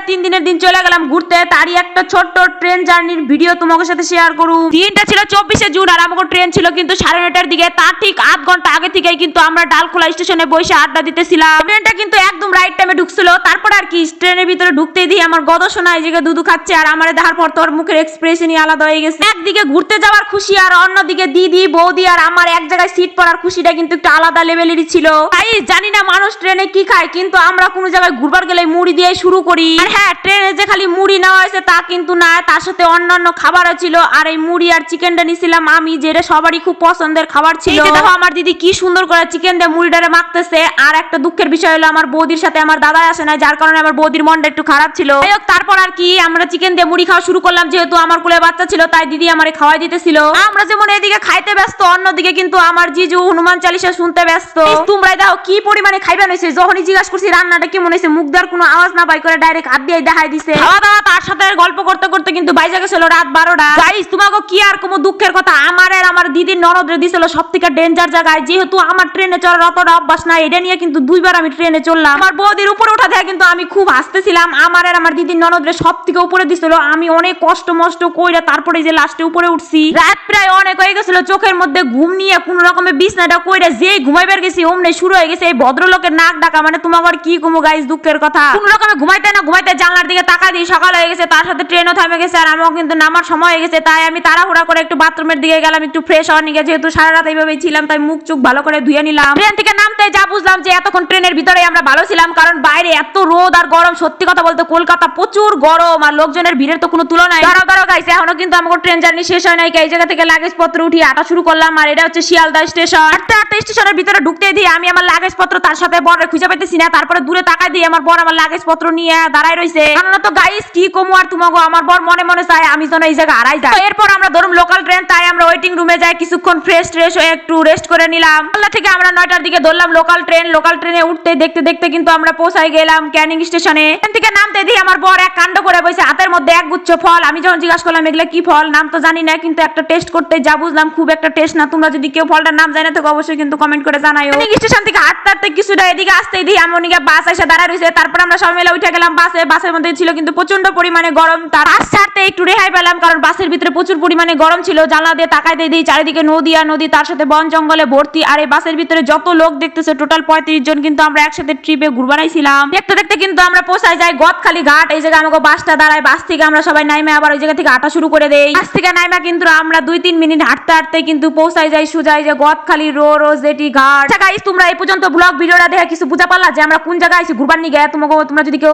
3 দিনের দিন চলে গেলাম ঘুরতে, তারই একটা ছোট্ট ট্রেন জার্নির ভিডিও তোমাদের সাথে শেয়ার করুম। দিনটা ছিল 24শে জুন আর আমাকে ট্রেন ছিল কিন্তু 9:30টার দিকে। তার ঠিক আধ ঘন্টা আগে থেকেই কিন্তু আমরা ডালখোলা স্টেশনে বসে আড্ডা দিতেছিলাম। ট্রেনটা কিন্তু একদম রাইট টাইমে ঢুকছিল। তারপর আর কি ট্রেনের ভিতরে ঢুকতেই দিয়ে আমার গদশোনা এই জায়গায় দুধু খাচ্ছে আর আমার দেখার পর তোর মুখের এক্সপ্রেশনই আলাদা হয়ে গেছে। একদিকে ঘুরতে যাওয়ার খুশি আর অন্যদিকে দিদি বৌদি আর আমার এক জায়গায় সিট পড়ার খুশিটা কিন্তু একটু আলাদা লেভেলেরই ছিল। তাই জানি না মানুষ ট্রেনে কি খায়, কিন্তু আমরা কোনো জায়গায় ঘুরবার গেলে মুড়ি দিয়ে শুরু করি। আর হ্যাঁ, ট্রেনে যে খালি মুড়ি নেওয়া হয়েছে তা কিন্তু না, তার সাথে অন্যান্য খাবারও ছিল। আর এই মুড়ি আর চিকেনটা নিছিলাম আমি, যেটা সবারই খুব পছন্দের খাবার ছিল। দেখো আমার দিদি কি সুন্দর করে চিকেন দিয়ে মুড়িটারে মাখতেছে। আর একটা দুঃখের বিষয় হলো আমার বৌদির সাথে আমার দাদা আসে না, যার কারণে আমার বৌদির মনটা একটু খারাপ ছিল। তারপর আর কি আমরা চিকেন দিয়ে মুড়ি খাওয়া শুরু করলাম। যেহেতু আমার কোলে বাচ্চা ছিল তাই দিদি আমারে খাওয়াই দিতেছিল। আমরা যেমন এদিকে খাইতে ব্যস্ত, অন্যদিকে কিন্তু আমার জিজু হনুমান চালিশা শুনতে ব্যস্ত। তোমরা দাও কি পরিমাণে খাইবেন হয়েছে। যখনই জিজ্ঞাসা করছি রান্নাটা কেমন হয়েছে, মুখ দেওয়ার কোনো আওয়াজ না পাই করে ডাইরেক্ট হাত দিয়ে দেখাই দিছে। খাওয়া দাওয়া তার সাথে গল্প করতে করতে কিন্তু বাইজা গেছিল রাত 12টা। গাইস তোমাকে কি আর কোনো দুঃখের কথা, আমার আর আমার দিদির ননদরে দিছিল সবথেকে ডেঞ্জার জায়গায়। যেহেতু আমার ট্রেনে চড়ার অতটা অভ্যাস নাই, এটা নিয়ে কিন্তু দুইবার আমি ট্রেনে চললাম। আমার বৌদির উপরে ওঠা থেকে কিন্তু আমি খুব হাসতেছিলাম। আমার আর আমার দিদির ননদরে সবথেকে উপরে দিছিল। আমি অনেক কষ্ট মষ্ট কইরা তারপরে যে লাস্টে উপরে উঠছি। রাত প্রায় অনেক হয়ে গেছিল, চোখের মধ্যে ঘুম নিয়ে কোন রকমে বিছনাটা কইরা যেই ঘুমাইবার গেছি অমনে শুরু হয়ে গেছে এই ভদ্রলোকের নাক ডাকা। মানে তোমার কি কমু গাইস দুঃখের কথা। কোন রকমে ঘুমাইতে না ঘুমাইতে জানলার দিকে তাকাই দিয়ে সকাল হয়ে গেছে, তার সাথে ট্রেনও থেমে গেছে আর আমারও কিন্তু নামার সময় হয়ে গেছে। তাই আমি তাড়াহুড়া করে একটু বাথরুমের দিকে গেলাম একটু ফ্রেশ হওয়ার নিয়ে। যেহেতু সারা রাত এইভাবেই ছিলাম তাই মুখ চোখ ভালো করে ধুয়ে নিলাম। ট্রেন থেকে নামতে যা বুঝলাম যে এতক্ষণ ট্রেনের ভিতরে আমরা ভালো ছিলাম, কারণ বাইরে এত রোদ আর গরম। সত্যি কথা বলতে কলকাতা প্রচুর গরম আর লোকজনের ভিড়ের তো কোনো তুলনা নাই। দাঁড়াও গাইছে, এখনো কিন্তু আমাদের ট্রেন জার্নি শেষ হয় নাই। এই জায়গা থেকে লাগেজ পত্র উঠিয়ে হাঁটা শুরু করলাম। আর এটা হচ্ছে শিয়ালদা স্টেশন। হাঁটতে স্টেশনের ভিতরে ঢুকতে দিয়ে আমি আমার লাগেজ পত্র তার সাথে বড় খুঁজে পাইতেছি না। তারপরে দূরে তাকাই দিয়ে আমার বর আমার লাগেজ পত্র নিয়ে দাঁড়ায় রয়েছে। আমরা তো গাইস কি কমু আর তোমাকে, আমার বর মনে মনে চায় আমি যেন এই জায়গা হারাই যাই। এরপর আমরা ধরুন লোকাল ট্রেন, তাই আমরা ওয়েটিং রুমে যাই কিছুক্ষণ ফ্রেশ হয়ে একটু রেস্ট করে নিলাম। আল্লাহ থেকে আমরা 9টার দিকে ধরলাম লোকাল ট্রেন। লোকাল ট্রেনে উঠতে দেখতে দেখতে কিন্তু আমরা পৌঁছাই গেলাম ক্যানিং স্টেশনে। ট্রেন থেকে নামতে দিয়ে আমার বর এক কাণ্ড করে বসে, হাতের মধ্যে এক গুচ্ছ ফল। আমি যখন জিজ্ঞাসা করলাম এগুলা কি ফল, নাম তো জানি না, কিন্তু একটা টেস্ট করতে যা বুঝলাম খুব একটা টেস্ট না। তোমরা যদি কেউ ফলটার নাম জানে থাকো অবশ্যই কিন্তু কমেন্ট করে জানাইও। ক্যানিং স্টেশন থেকে হাঁটতে কিছুটা এদিকে আসতেই দিয়ে আমি ওদিকে বাস এসে দাঁড়ায় রয়েছে। তারপর আমরা সবাই মিলে উঠে গেলাম বাসে। বাসের মধ্যে ছিল কিন্তু প্রচন্ড পরিমাণে গরম। তার বাস ছাড়তে একটু রেহাই পেলাম, কারণ বাসের ভিতরে প্রচুর পরিমাণে গরম ছিল। জানলা দিয়ে তাকাইতে দিই চারিদিকে নদী আর নদী, তার সাথে বন জঙ্গলে ভর্তি। আর এই বাসের ভিতরে যত লোক দেখতেছে টোটাল 35 জন কিন্তু আমরা একসাথে ট্রিপে ঘুরবানাইছিলাম। দেখতে দেখতে কিন্তু আমরা পৌঁছাই যাই গদখালি ঘাট। এই জায়গায় আমাকে বাসটা দাঁড়ায়। বাস থেকে আমরা সবাই নাইমে আবার ওই জায়গা থেকে হাঁটা শুরু করে দেই। বাস থেকে নাইমা কিন্তু আমরা 2-3 মিনিট হাঁটতে কিন্তু পৌঁছাই যাই সোজা এই যে গদখালি রোজেটি ঘাট। আচ্ছা গাইস, তোমরা এই পর্যন্ত ব্লগ ভিডিওটা দেখে কিছু বুঝা পারলা যে আমরা কোন জায়গায় আইছি ঘুরবার নিয়ে? তোমরা যদি কেউ